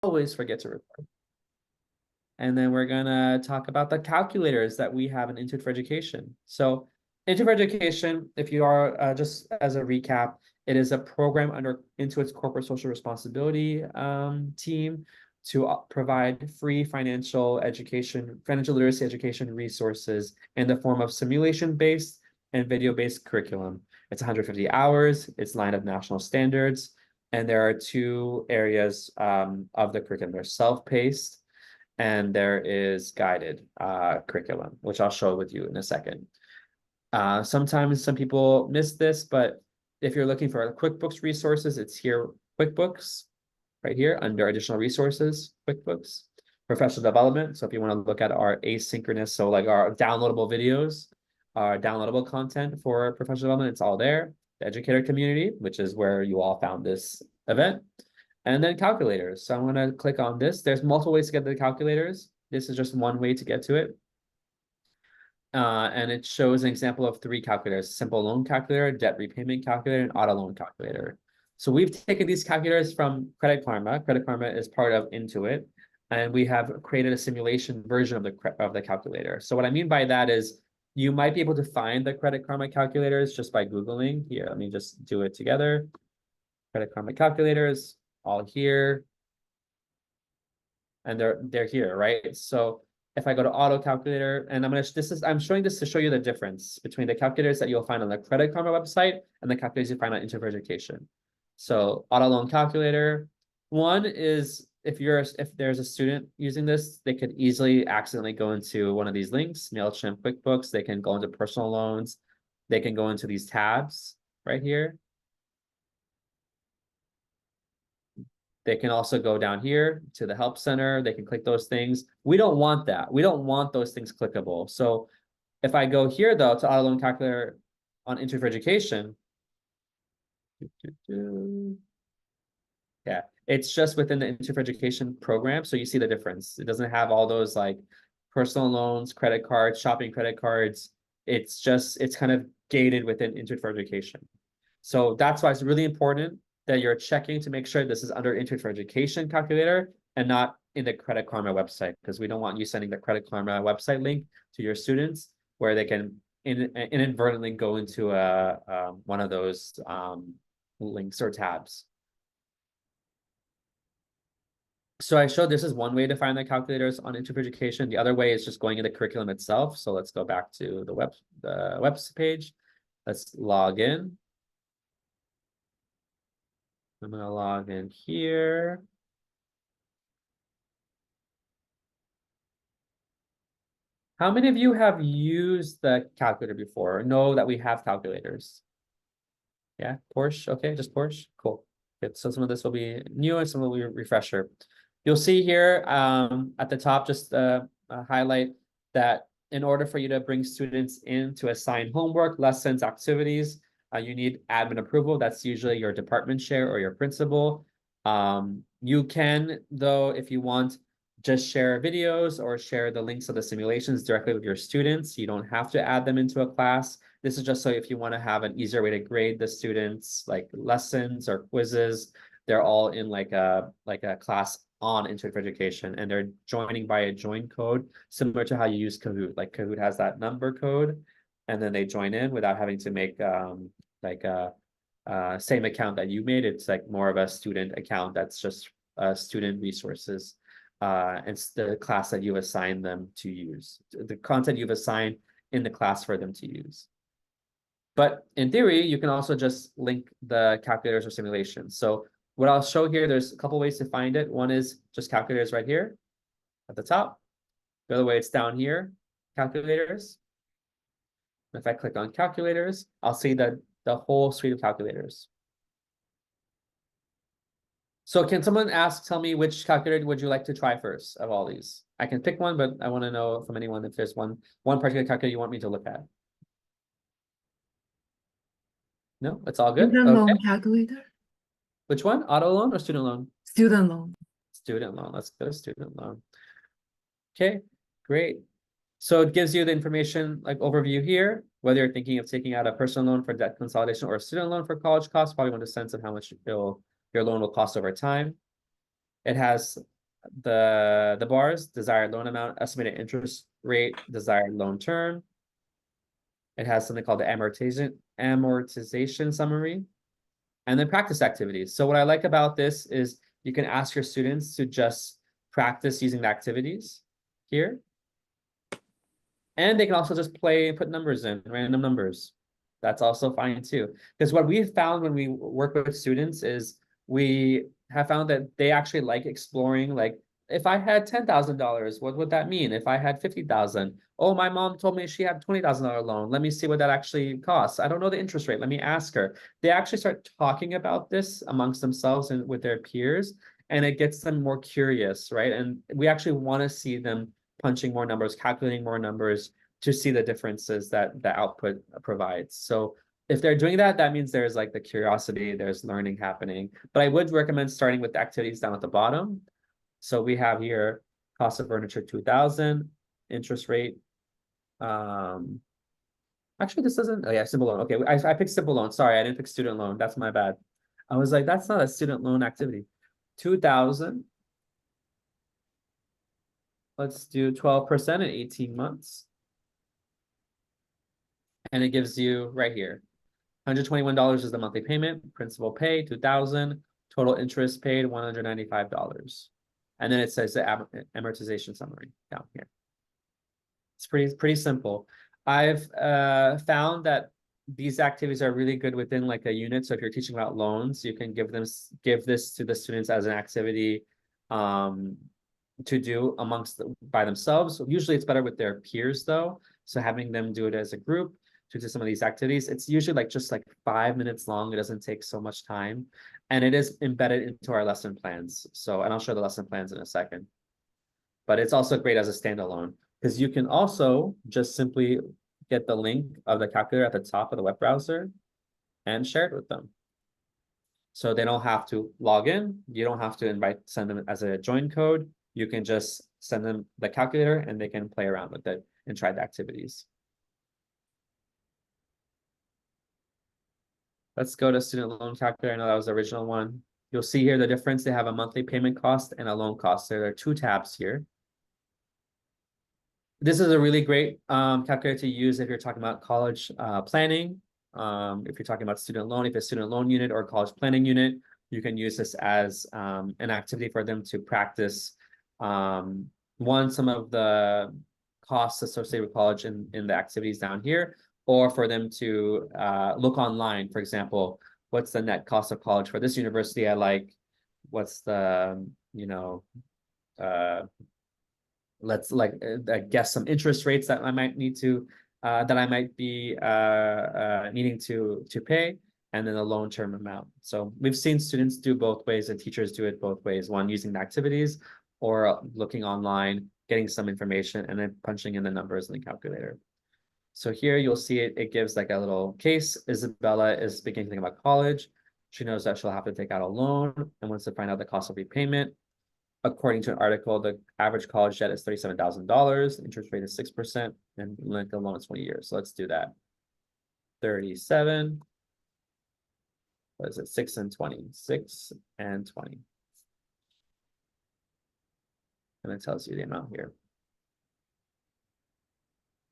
always forget to record. And then we're gonna talk about the calculators that we have in Intuit for Education. So Intuit for Education, if you are just as a recap, it is a program under Intuit's corporate social responsibility team to provide free financial education, financial literacy education resources in the form of simulation-based and video-based curriculum. It's 150 hours, it's lined up national standards, and there are two areas of the curriculum. There's self-paced and there is guided curriculum, which I'll show with you in a second. Sometimes some people miss this, but if you're looking for QuickBooks resources, it's here, QuickBooks, right here under additional resources, QuickBooks, professional development. So if you want to look at our asynchronous, so like our downloadable videos, our downloadable content for professional development, it's all there. The educator community, which is where you all found this event. And then calculators. So I'm going to click on this. There's multiple ways to get to the calculators. This is just one way to get to it. And it shows an example of three calculators: simple loan calculator, debt repayment calculator, and auto loan calculator. So we've taken these calculators from Credit Karma. Credit Karma is part of Intuit, and we have created a simulation version of the calculator. So what I mean by that is you might be able to find the Credit Karma calculators just by Googling. Here, let me just do it together. Credit Karma calculators, all here. And they're here, right? So if I go to auto calculator, and I'm showing this to show you the difference between the calculators that you'll find on the Credit Karma website and the calculators you find on Intuit for Education. So auto loan calculator, one is if there's a student using this, they could easily accidentally go into one of these links, MailChimp, QuickBooks, they can go into personal loans, they can go into these tabs right here. They can also go down here to the help center. They can click those things. We don't want that. We don't want those things clickable. So if I go here though to auto loan calculator on Intuit for Education, yeah, it's just within the Intuit for Education program. So you see the difference. It doesn't have all those like personal loans, credit cards, shopping credit cards. It's kind of gated within Intuit for Education. So that's why it's really important that you're checking to make sure this is under Intuit for Education calculator and not in the Credit Karma website, because we don't want you sending the Credit Karma website link to your students where they can inadvertently go into one of those links or tabs. So I showed this is one way to find the calculators on Intuit for Education. The other way is just going into the curriculum itself. So let's go back to the web page. Let's log in. I'm going to log in here. How many of you have used the calculator before or know that we have calculators? Yeah, Porsche. Okay, just Porsche. Cool. Good. So some of this will be new and some will be refresher. You'll see here at the top, just highlight that in order for you to bring students in to assign homework, lessons, activities, you need admin approval. That's usually your department chair or your principal. You can, though, if you want, just share videos or share the links of the simulations directly with your students. You don't have to add them into a class. This is just so if you want to have an easier way to grade the students, like lessons or quizzes, they're all in like a class on Intuit for Education, and they're joining by a join code, similar to how you use Kahoot. Like Kahoot has that number code, and then they join in without having to make like a same account that you made. It's like more of a student account that's just student resources. It's the class that you assign them to use, the content you've assigned in the class for them to use. But in theory, you can also just link the calculators or simulations. So what I'll show here, there's a couple ways to find it. One is just calculators right here at the top. The other way, it's down here, calculators. If I click on calculators, I'll see the whole suite of calculators. So can someone tell me which calculator would you like to try first of all these? I can pick one, but I want to know from anyone if there's one particular calculator you want me to look at. No, it's all good. Student Okay. loan calculator. Which one? Auto loan or student loan? Student loan. Student loan. Let's go to student loan. Okay, great. So it gives you the information like overview here, whether you're thinking of taking out a personal loan for debt consolidation or a student loan for college costs, probably want a sense of how much your loan will cost over time. It has the bars, desired loan amount, estimated interest rate, desired loan term. It has something called the amortization summary, and then practice activities. So what I like about this is you can ask your students to just practice using the activities here. And they can also just play and put numbers in, random numbers. That's also fine too. Because what we've found when we work with students is we have found that they actually like exploring, like, if I had $10,000, what would that mean? If I had 50,000, oh, my mom told me she had $20,000 loan. Let me see what that actually costs. I don't know the interest rate. Let me ask her. They actually start talking about this amongst themselves and with their peers, and it gets them more curious, right? And we actually want to see them punching more numbers, calculating more numbers to see the differences that the output provides. So if they're doing that, that means there's like the curiosity, there's learning happening. But I would recommend starting with the activities down at the bottom. So we have here cost of furniture 2,000, interest rate. Actually, this doesn't. Oh yeah, simple loan. Okay, I picked simple loan. Sorry, I didn't pick student loan. That's my bad. I was like, that's not a student loan activity. 2,000. Let's do 12% in 18 months. And it gives you right here. $121 is the monthly payment, principal pay, 2,000, total interest paid, $195. And then it says the amortization summary down here. It's pretty simple. I've found that these activities are really good within like a unit. So if you're teaching about loans, you can give this to the students as an activity to do by themselves. Usually it's better with their peers though. So having them do it as a group to do some of these activities, it's usually like just like 5 minutes long. It doesn't take so much time, and it is embedded into our lesson plans. So, and I'll show the lesson plans in a second. But it's also great as a standalone because you can also just simply get the link of the calculator at the top of the web browser and share it with them. So they don't have to log in. You don't have to send them as a join code. You can just send them the calculator and they can play around with it and try the activities. Let's go to student loan calculator. I know that was the original one. You'll see here the difference. They have a monthly payment cost and a loan cost. There are two tabs here. This is a really great calculator to use if you're talking about college planning. If you're talking about student loan, if it's a student loan unit or college planning unit, you can use this as an activity for them to practice some of the costs associated with college in the activities down here, or for them to look online, for example, what's the net cost of college for this university I like? What's the, let's like guess some interest rates that I might need to that I might be needing to pay, and then the loan term amount. So we've seen students do both ways and teachers do it both ways, one using the activities or looking online, getting some information and then punching in the numbers in the calculator. So here you'll see it gives like a little case. Isabella is beginning to think about college. She knows that she'll have to take out a loan and wants to find out the cost of repayment. According to an article, the average college debt is $37,000, interest rate is 6%, and length of loan is 20 years. So let's do that. 37, what is it? 6 and 20, 6 and 20. And it tells you the amount here.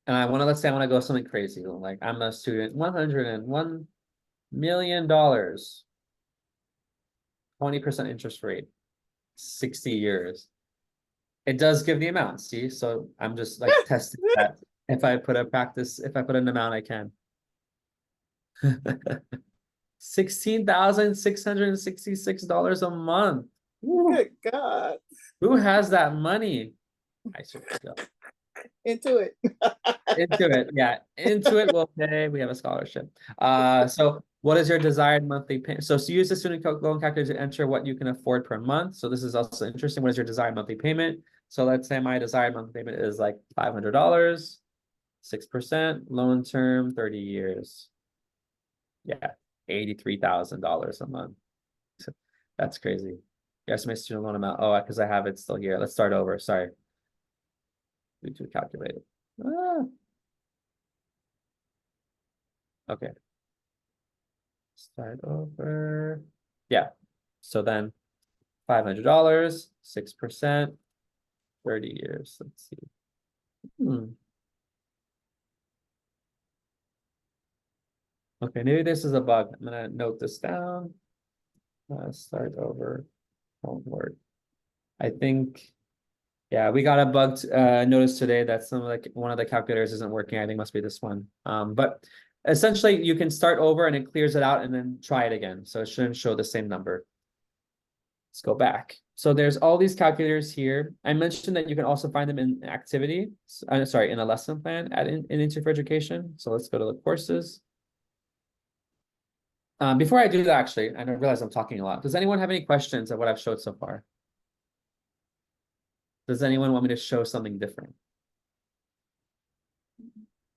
And let's say I want to go something crazy. Like I'm a student, $101 million, 20% interest rate, 60 years. It does give the amount, see? So I'm just like testing that. If I put an amount, I can. $16,666 a month. Good God. Who has that money? I should go. Intuit. Intuit, yeah. Intuit will pay. We have a scholarship. So what is your desired monthly payment? So use the student loan calculator to enter what you can afford per month. So this is also interesting. What is your desired monthly payment? So let's say my desired monthly payment is like $500, 6%, loan term, 30 years. Yeah, $83,000 a month. That's crazy. Yes, my student loan amount. Oh, because I have it still here. Let's start over. Sorry. We to calculate it. Okay. Start over. Yeah. So then $500, 6%, 30 years. Let's see. Okay, maybe this is a bug. I'm gonna note this down. Start over. Won't work. I think, yeah, we got a bug notice today that one of the calculators isn't working. I think it must be this one. But essentially you can start over and it clears it out and then try it again. So it shouldn't show the same number. Let's go back. So there's all these calculators here. I mentioned that you can also find them in activity. Sorry, in a lesson plan in Intuit for Education. So let's go to the courses. Before I do that, actually, I realize I'm talking a lot. Does anyone have any questions of what I've showed so far? Does anyone want me to show something different?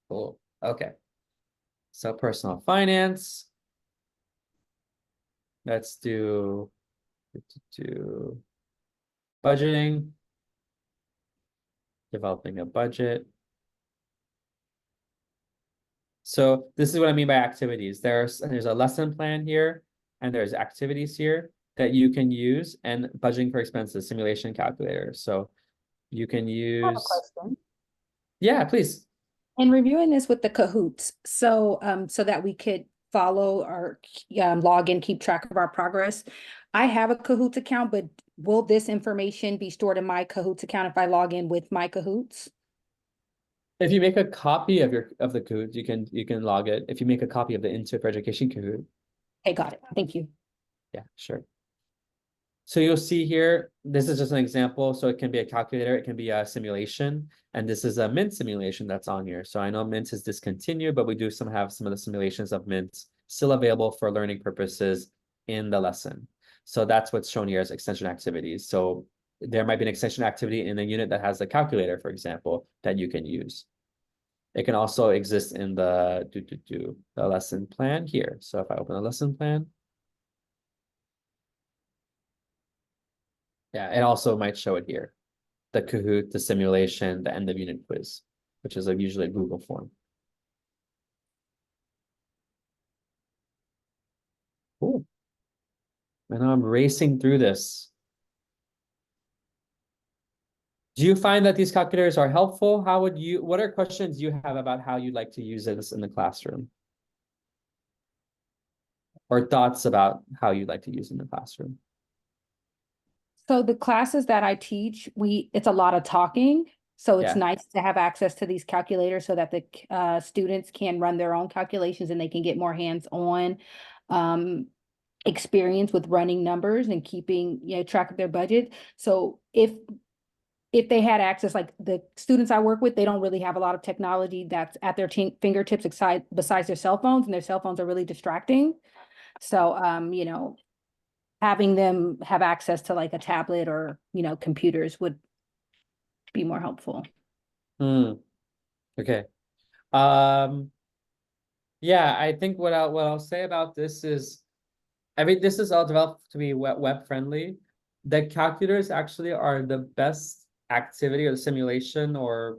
Cool. Okay. So personal finance. Let's do budgeting. Developing a budget. So this is what I mean by activities. There's a lesson plan here, and there's activities here that you can use, and budgeting for expenses, simulation calculator. So you can use. I have a question. Yeah, please. In reviewing this with the Kahoots, so so that we could follow or log in, keep track of our progress. I have a Kahoots account, but will this information be stored in my Kahoots account if I log in with my Kahoots? If you make a copy of the Kahoot, you can log it. If you make a copy of the Intuit for Education Kahoot. Okay, got it. Thank you. Yeah, sure. So you'll see here, this is just an example. So it can be a calculator, it can be a simulation, and this is a Mint simulation that's on here. So I know Mint is discontinued, but we do have some of the simulations of Mint still available for learning purposes in the lesson. So that's what's shown here as extension activities. So there might be an extension activity in a unit that has a calculator, for example, that you can use. It can also exist in the lesson plan here. So if I open a lesson plan, yeah, it also might show it here. The Kahoot, the simulation, the end of unit quiz, which is usually a Google form. Cool. And I'm racing through this. Do you find that these calculators are helpful? What are questions you have about how you'd like to use this in the classroom? Or thoughts about how you'd like to use it in the classroom? So the classes that I teach, it's a lot of talking. So it's nice to have access to these calculators so that the students can run their own calculations and they can get more hands-on experience with running numbers and keeping track of their budget. So if they had access, like the students I work with, they don't really have a lot of technology that's at their fingertips besides their cell phones, and their cell phones are really distracting. So, having them have access to like a tablet or, computers would be more helpful. Okay. Yeah, I think what I'll say about this is, this is all developed to be web friendly. The calculators actually are the best activity or simulation, or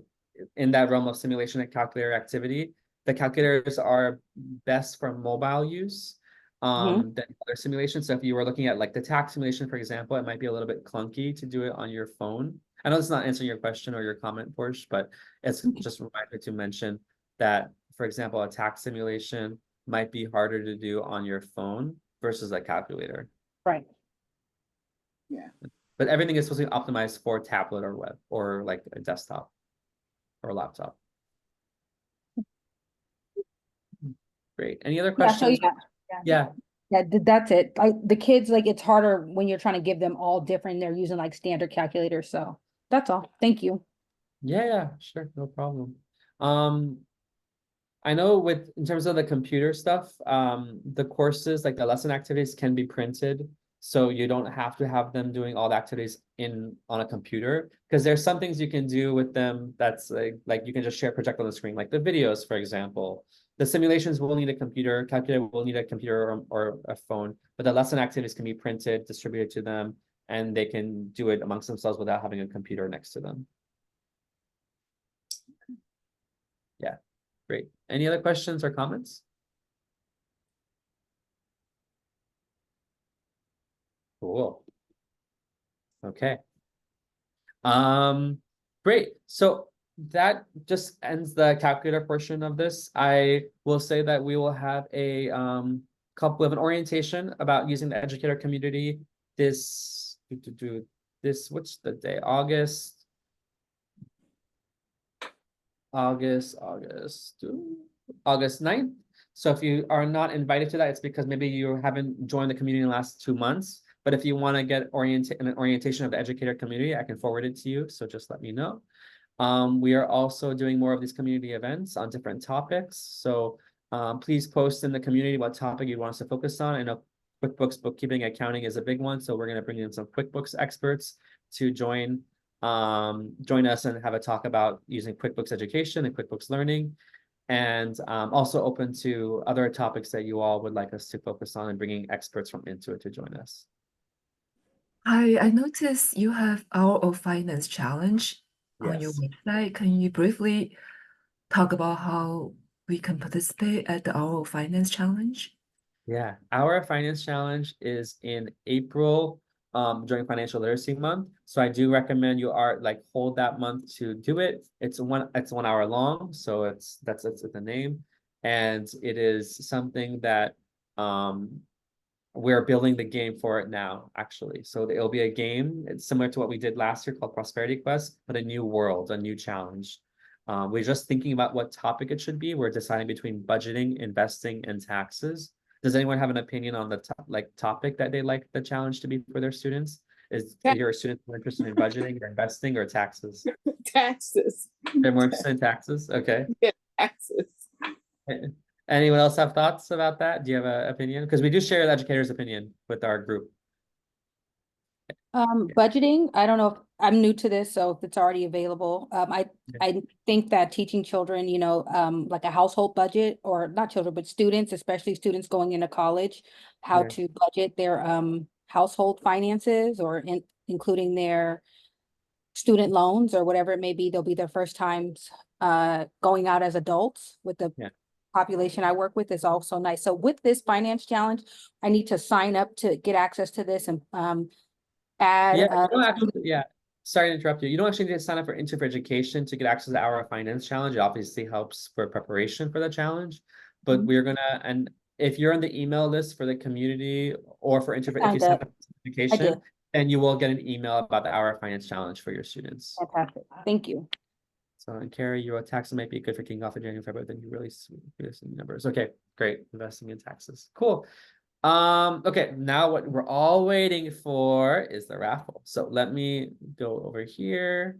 in that realm of simulation and calculator activity. The calculators are best for mobile use than other simulations. So if you were looking at like the tax simulation, for example, it might be a little bit clunky to do it on your phone. I know it's not answering your question or your comment, Porsche, but it's just reminded me to mention that, for example, a tax simulation might be harder to do on your phone versus a calculator. Right. Yeah. But everything is supposed to be optimized for tablet or web or like a desktop or a laptop. Great. Any other questions? Yeah. That's it. Like the kids, like it's harder when you're trying to give them all different. They're using like standard calculators. So that's all. Thank you. Yeah, sure, no problem. I know in terms of the computer stuff, the courses, like the lesson activities can be printed. So you don't have to have them doing all the activities on a computer, because there's some things you can do with them that's like you can just share project on the screen, like the videos, for example. The simulations will need a computer, calculator will need a computer or a phone, but the lesson activities can be printed, distributed to them, and they can do it amongst themselves without having a computer next to them. Yeah, great. Any other questions or comments? Cool. Okay. Great. So that just ends the calculator portion of this. I will say that we will have a couple of an orientation about using the educator community this what's the day? August 9th. So if you are not invited to that, it's because maybe you haven't joined the community in the last 2 months. But if you want to get an orientation of the educator community, I can forward it to you. So just let me know. We are also doing more of these community events on different topics. So please post in the community what topic you want us to focus on. I know QuickBooks bookkeeping accounting is a big one. So we're going to bring in some QuickBooks experts to join us and have a talk about using QuickBooks education and QuickBooks learning. And also open to other topics that you all would like us to focus on and bringing experts from Intuit to join us. I noticed you have Hour of Finance challenge on your Yes. website. Can you briefly talk about how we can participate at the Hour of Finance challenge? Yeah, our finance challenge is in April during Financial Literacy Month. So I do recommend you hold that month to do it. It's 1 hour long, so that's the name. And it is something that we're building the game for it now, actually. So it'll be a game. It's similar to what we did last year called Prosperity Quest, but a new world, a new challenge. We're just thinking about what topic it should be. We're deciding between budgeting, investing, and taxes. Does anyone have an opinion on the topic that they like the challenge to be for their students? Is your students more interested in budgeting or investing or taxes? Taxes. They're more interested in taxes? Okay. Yeah, taxes. Anyone else have thoughts about that? Do you have an opinion? Because we do share the educator's opinion with our group. Budgeting, I don't know if I'm new to this, so if it's already available. I think that teaching children, like a household budget, or not children, but students, especially students going into college, how Yeah. to budget their household finances, or including their student loans or whatever it may be. They'll be their first times going out as adults with the population I work with is also nice. So with this finance challenge, I need to sign up to get access to this and add. Sorry to interrupt you. You don't actually need to sign up for Intuit for Education to get access to our finance challenge. It obviously helps for preparation for the challenge, but we're gonna, and if you're on the email list for the community or for Intuit, if you sign up for education, then you will get an email about the Hour of Finance challenge for your students. Fantastic. Thank you. So, and Carrie, your tax might be good for kicking off in January, February, then you really see some numbers. Okay, great. Investing in taxes. Cool. Okay, now what we're all waiting for is the raffle. So let me go over here.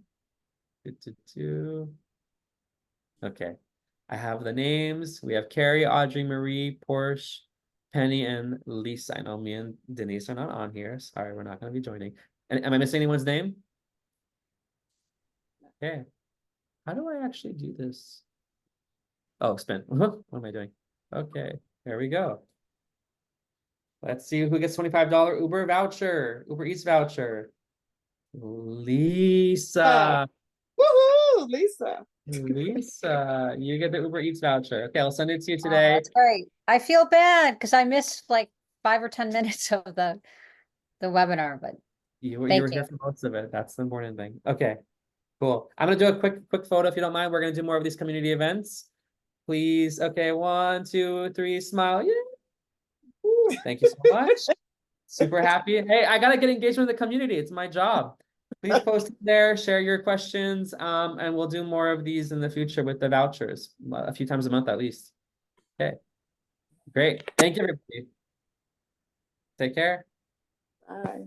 Okay, I have the names. We have Carrie, Audrey, Marie, Porsche, Penny, and Lisa. I know me and Denise are not on here. Sorry, we're not going to be joining. And am I missing anyone's name? Okay. How do I actually do this? Oh, spin. What am I doing? Okay, there we go. Let's see who gets $25 Uber Eats voucher. Lisa. Woohoo, Lisa. Lisa, you get the Uber Eats voucher. Okay, I'll send it to you Oh, today. that's great. I feel bad because I missed like 5 or 10 minutes of the webinar, but You were thank here for most of it. That's the important thing. Okay, cool. I'm gonna do a quick photo if you don't mind. We're gonna do more of these community events. Please. Okay, 1, 2, 3, smile. Yeah. Thank you so much. Super happy. Hey, I gotta get engagement with the community. It's my job. Please post there, share your questions, and we'll do more of these in the future with the vouchers, a few times a month at least. Okay, great. Thank you, everybody. Take care. Bye.